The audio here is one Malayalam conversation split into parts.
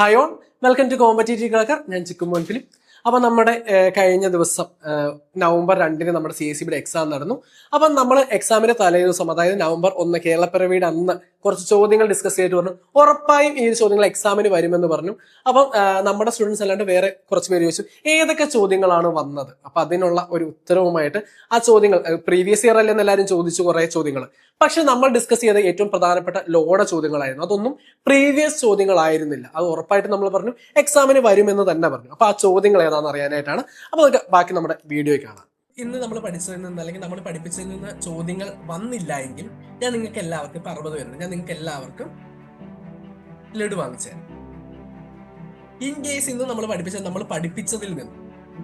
Hi all, welcome to competitive cracker. ഞാൻ ചിക്കുമോൻ ഫിലിപ്പ്. അപ്പം നമ്മുടെ കഴിഞ്ഞ ദിവസം നവംബർ 2 നമ്മുടെ CSEBയുടെ എക്സാം നടന്നു. അപ്പം നമ്മൾ എക്സാമിന്റെ തലേ ദിവസം, അതായത് നവംബർ 1 കേരളപ്പിറവിയുടെ അന്ന് കുറച്ച് ചോദ്യങ്ങൾ ഡിസ്കസ് ചെയ്തിട്ട് പറഞ്ഞു ഉറപ്പായും ഈ ചോദ്യങ്ങൾ എക്സാമിന് വരുമെന്ന് പറഞ്ഞു. അപ്പം നമ്മുടെ സ്റ്റുഡൻസ് അല്ലാണ്ട് വേറെ കുറച്ച് പേര് ചോദിച്ചു ഏതൊക്കെ ചോദ്യങ്ങളാണ് വന്നത്. അപ്പൊ അതിനുള്ള ഒരു ഉത്തരവുമായിട്ട് ആ ചോദ്യങ്ങൾ പ്രീവിയസ് ഇയർ അല്ലെന്ന് എല്ലാവരും ചോദിച്ചു കുറെ ചോദ്യങ്ങൾ. പക്ഷെ നമ്മൾ ഡിസ്കസ് ചെയ്ത ഏറ്റവും പ്രധാനപ്പെട്ട ലോഡ ചോദ്യങ്ങളായിരുന്നു. അതൊന്നും പ്രീവിയസ് ചോദ്യങ്ങളായിരുന്നില്ല. അത് ഉറപ്പായിട്ട് നമ്മൾ പറഞ്ഞു എക്സാമിന് വരുമെന്ന് തന്നെ പറഞ്ഞു. അപ്പൊ ആ ചോദ്യങ്ങൾ ഏതാണെന്ന് അറിയാനായിട്ടാണ്. അപ്പൊ നമുക്ക് ബാക്കി നമ്മുടെ വീഡിയോയിൽ കാണാം. ഇന്ന് നമ്മൾ പഠിച്ചതിൽ നിന്ന് അല്ലെങ്കിൽ നമ്മൾ പഠിപ്പിച്ചതിൽ നിന്ന് ചോദ്യങ്ങൾ വന്നില്ല എങ്കിൽ ഞാൻ നിങ്ങൾക്ക് എല്ലാവർക്കും ഇപ്പൊ 60 പേരുണ്ട്, ഞാൻ നിങ്ങൾക്ക് എല്ലാവർക്കും ലഡു വാങ്ങിച്ചു തരാം. ഇൻ കേസ് ഇന്ന് നമ്മൾ പഠിപ്പിച്ചതിൽ നിന്ന്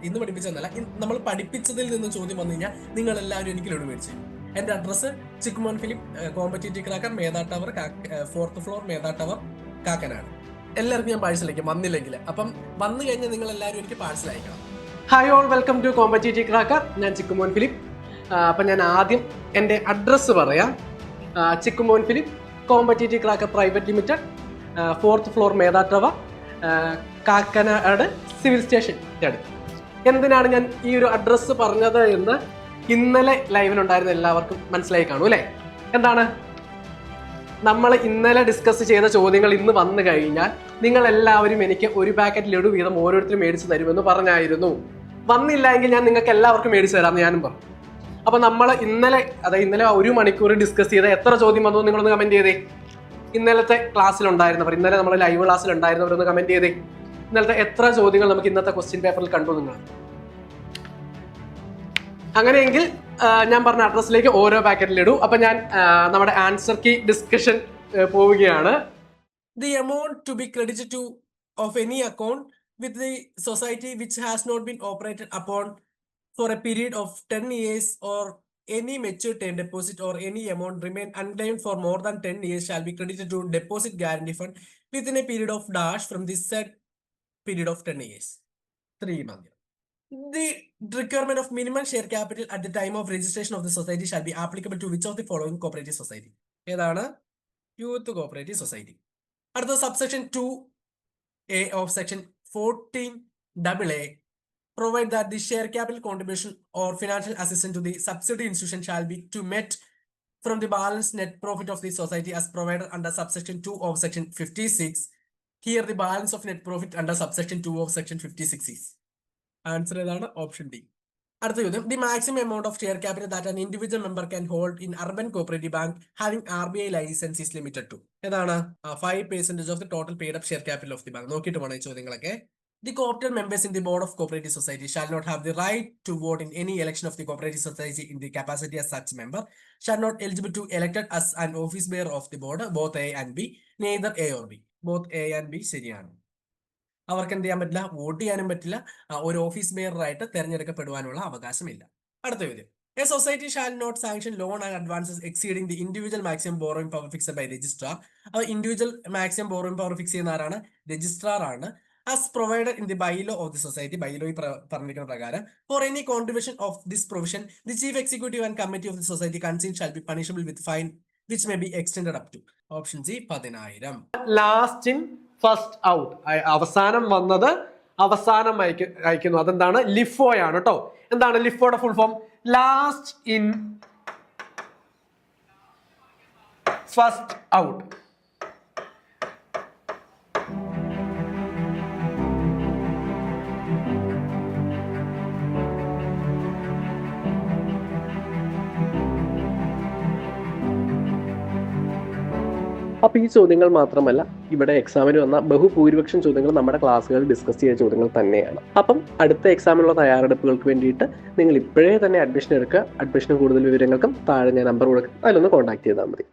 ഇന്ന് പഠിപ്പിച്ചതല്ല, നമ്മൾ പഠിപ്പിച്ചതിൽ നിന്ന് ചോദ്യം വന്നു കഴിഞ്ഞാൽ നിങ്ങൾ എല്ലാവരും എനിക്ക് ലഡു മേടിച്ചു. എന്റെ address Chikkumon Philip, Competitive Cracker, Medha Tower, 4th floor, Medha Tower, Kakkanad. എല്ലാവർക്കും ഞാൻ പാഴ്സൽ അയക്കാം വന്നില്ലെങ്കിൽ. അപ്പം വന്നു കഴിഞ്ഞാൽ നിങ്ങൾ എല്ലാവരും എനിക്ക് പാഴ്സൽ അയക്കണം. Hi all, welcome to competitive cracker. ഞാൻ ചിക്കുമോൻ ഫിലിപ്പ്. അപ്പം ഞാൻ ആദ്യം എൻ്റെ അഡ്രസ്സ് പറയാം. Chikkumon Philip, Competitive Cracker Private Limited, 4th floor, Medha Tower, Kakkanad civil station അടുത്ത്. എന്തിനാണ് ഞാൻ ഈ ഒരു അഡ്രസ്സ് പറഞ്ഞത് എന്ന് ഇന്നലെ ലൈവിലുണ്ടായിരുന്ന എല്ലാവർക്കും മനസ്സിലായി കാണൂ അല്ലേ? എന്താണ് നമ്മൾ ഇന്നലെ ഡിസ്കസ് ചെയ്ത ചോദ്യങ്ങൾ ഇന്ന് വന്നു കഴിഞ്ഞാൽ നിങ്ങൾ എല്ലാവരും എനിക്ക് ഒരു പാക്കറ്റ് ലഡു വീതം ഓരോരുത്തരും മേടിച്ച് തരുമെന്ന് പറഞ്ഞായിരുന്നു. വന്നില്ല എങ്കിൽ ഞാൻ നിങ്ങൾക്ക് എല്ലാവർക്കും മേടിച്ച് തരാമെന്ന് ഞാനും പറഞ്ഞു. അപ്പൊ നമ്മൾ ഇന്നലെ 1 മണിക്കൂർ ഡിസ്കസ് ചെയ്ത എത്ര ചോദ്യം വന്നു നിങ്ങളൊന്ന് കമന്റ് ചെയ്തേ. ഇന്നലത്തെ ക്ലാസ്സിലുണ്ടായിരുന്നവർ, ഇന്നലെ നമ്മൾ ലൈവ് ക്ലാസ്സിൽ ഉണ്ടായിരുന്നവരൊന്ന് കമന്റ് ചെയ്തേ. ഇന്നലത്തെ എത്ര ചോദ്യങ്ങൾ നമുക്ക് ഇന്നത്തെ ക്വസ്റ്റ്യൻ പേപ്പറിൽ കണ്ടു നിങ്ങൾ? അങ്ങനെയെങ്കിൽ ഞാൻ പറഞ്ഞ അഡ്രസ്സിലേക്ക് ഓരോ പാക്കറ്റിൽ ഇടൂ. അപ്പൊ ഞാൻ നമ്മുടെ ആൻസർ കീ ഡിസ്കഷൻ പോവുകയാണ്. The amount to be credited to of any account with the society which has not been operated upon for a period of 10 years or any mature term deposit or any amount remain unclaimed for more than 10 years shall be credited to deposit guarantee fund within a period of dash from this said period of 10 years. 3 months. The requirement of minimum share capital at the time of registration of the society shall be applicable to which of the following cooperative society? ഏതാണ്? Youth cooperative society. അടുത്ത subsection 2A of section 14AA provide that the share capital contribution or financial assistance to the subsidiary institution shall be to met from the balance net profit of the society as provided under subsection 2 of section 56. Here the balance of net profit under subsection 2 of section 56 is. Answer ഏതാണ്? Option D. അടുത്ത ചോദ്യം, the maximum amount of share capital that an individual member can hold in urban cooperative bank having RBI licence is limited to. ഏതാണ്? 5% of the total paid up share capital of the bank. നോക്കിയിട്ട് വേണം ഈ ചോദ്യങ്ങളൊക്കെ. The cooperative members in the board of cooperative society shall not have the right to vote in any election of the cooperative society in the capacity as such member shall not eligible to elected as an office bearer of the board both A and B. Neither A or B. ബോത്ത് A and B ശരിയാണ്. അവർക്ക് എന്ത് ചെയ്യാൻ പറ്റില്ല? വോട്ട് ചെയ്യാനും പറ്റില്ല. ഒരു ഓഫീസ് ബെയറായിട്ട് തെരഞ്ഞെടുക്കപ്പെടുവാനുള്ള അവകാശമില്ല. അടുത്ത ചോദ്യം, a society shall not sanction loan and advances exceeding the individual maximum borrowing power fixed by registrar. അപ്പോൾ individual maximum borrowing power fix ചെയ്യുന്ന ആരാണ്? രജിസ്ട്രാർ ആണ്. As provided in the bylaw of the society, ബൈലോയിൽ പറഞ്ഞിരിക്കുന്ന പ്രകാരം for any contribution of this provision the chief executive and committee of the society concern shall be punishable with fine which may be extended up to. Option C 10,000. Last in first out, അവസാനം വന്നത് അവസാനം അയക്കുന്നു. അതെന്താണ്? ലിഫോ ആണ് കേട്ടോ. എന്താണ് ലിഫോയുടെ full form? Last in first out. അപ്പോൾ ഈ ചോദ്യങ്ങൾ മാത്രമല്ല, ഇവിടെ എക്സാമിന് വന്ന ബഹുഭൂരിപക്ഷം ചോദ്യങ്ങൾ നമ്മുടെ ക്ലാസ്സുകളിൽ ഡിസ്കസ് ചെയ്ത ചോദ്യങ്ങൾ തന്നെയാണ്. അപ്പം അടുത്ത എക്സാമിനുള്ള തയ്യാറെടുപ്പുകൾക്ക് വേണ്ടിയിട്ട് നിങ്ങൾ ഇപ്പോഴേ തന്നെ അഡ്മിഷൻ എടുക്കുക. അഡ്മിഷന് കൂടുതൽ വിവരങ്ങൾക്കും താഴെ ഞാൻ നമ്പർ കൊടുക്കും, അതിലൊന്ന് കോൺടാക്ട് ചെയ്താൽ മതി.